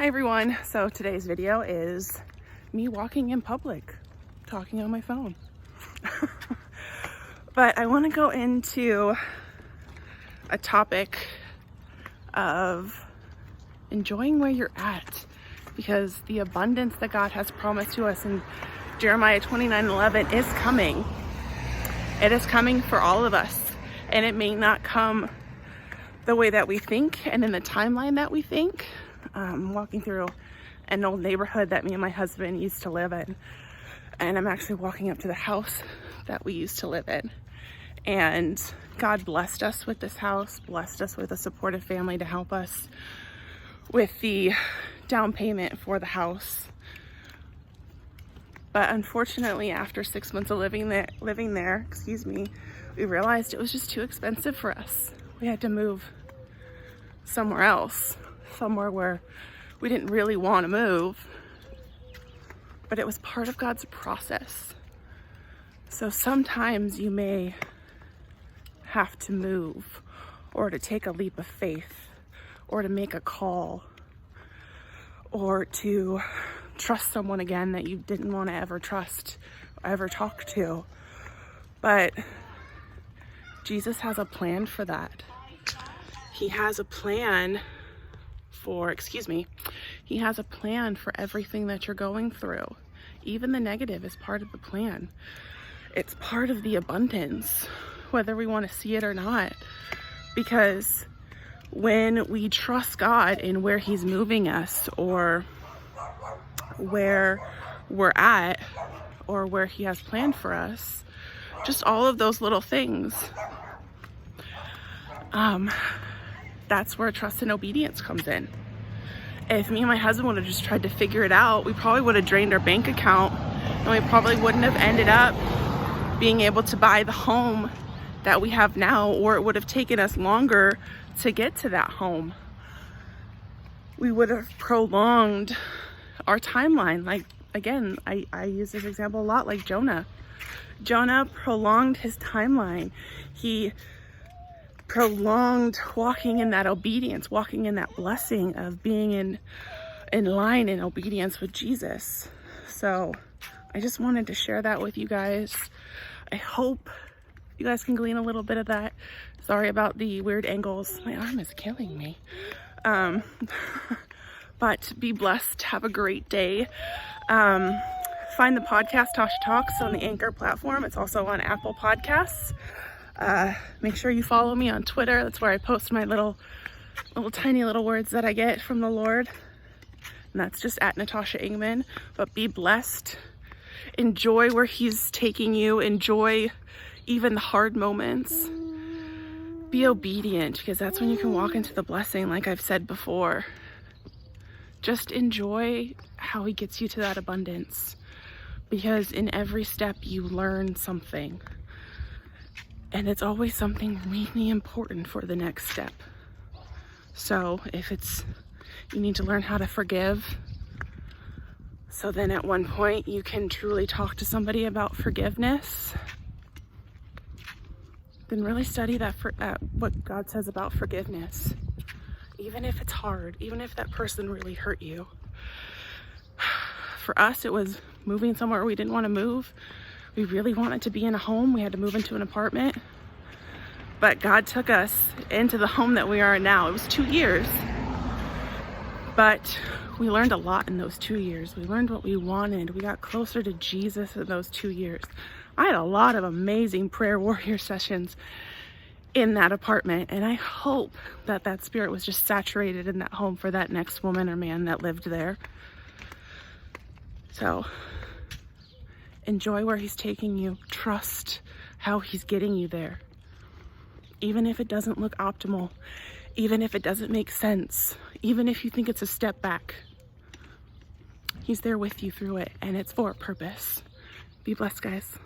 Hi everyone. So today's video is me walking in public, talking on my phone. But I want to go into a topic of enjoying where you're at, because the abundance that God has promised to us in Jeremiah 29:11 is coming. It is coming for all of us, and it may not come the way that we think and in the timeline that we think. Walking through an old neighborhood that me and my husband used to live in, and I'm actually walking up to the house that we used to live in, and God blessed us with this house, blessed us with a supportive family to help us with the down payment for the house. But unfortunately, after 6 months of living there, we realized it was just too expensive for us. We had to move somewhere else, somewhere where we didn't really want to move, but it was part of God's process. So sometimes you may have to move, or to take a leap of faith, or to make a call, or to trust someone again that you didn't want to ever trust, ever talk to. But Jesus has a plan for that. He has a plan for, he has a plan for everything that you're going through. Even the negative is part of the plan. It's part of the abundance, whether we want to see it or not. Because when we trust God in where He's moving us, or where we're at, or where He has planned for us, just all of those little things, that's where trust and obedience comes in. If me and my husband would have just tried to figure it out, we probably would have drained our bank account, and we probably wouldn't have ended up being able to buy the home that we have now, or it would have taken us longer to get to that home. We would have prolonged our timeline. Like, again, I use this example a lot, like Jonah. Jonah prolonged his timeline. He prolonged walking in that obedience, walking in that blessing of being in line in obedience with Jesus. So I just wanted to share that with you guys. I hope you guys can glean a little bit of that. Sorry about the weird angles. My arm is killing me. But be blessed. Have a great day. Find the podcast Tasha Talks on the Anchor platform. It's also on Apple Podcasts. Make sure you follow me on Twitter. That's where I post my little tiny little words that I get from the Lord. And that's just at Natasha Ingman. But be blessed. Enjoy where He's taking you. Enjoy even the hard moments. Be obedient, because that's when you can walk into the blessing, like I've said before. Just enjoy how He gets you to that abundance, because in every step you learn something. And it's always something really important for the next step. So if it's, you need to learn how to forgive, so then at one point you can truly talk to somebody about forgiveness, then really study that what God says about forgiveness. Even if it's hard, even if that person really hurt you. For us, it was moving somewhere we didn't want to move. We really wanted to be in a home. We had to move into an apartment. But God took us into the home that we are in now. It was 2 years. But we learned a lot in those 2 years. We learned what we wanted. We got closer to Jesus in those 2 years. I had a lot of amazing prayer warrior sessions in that apartment, and I hope that that spirit was just saturated in that home for that next woman or man that lived there. So enjoy where He's taking you. Trust how He's getting you there. Even if it doesn't look optimal, even if it doesn't make sense, even if you think it's a step back, He's there with you through it, and it's for a purpose. Be blessed, guys.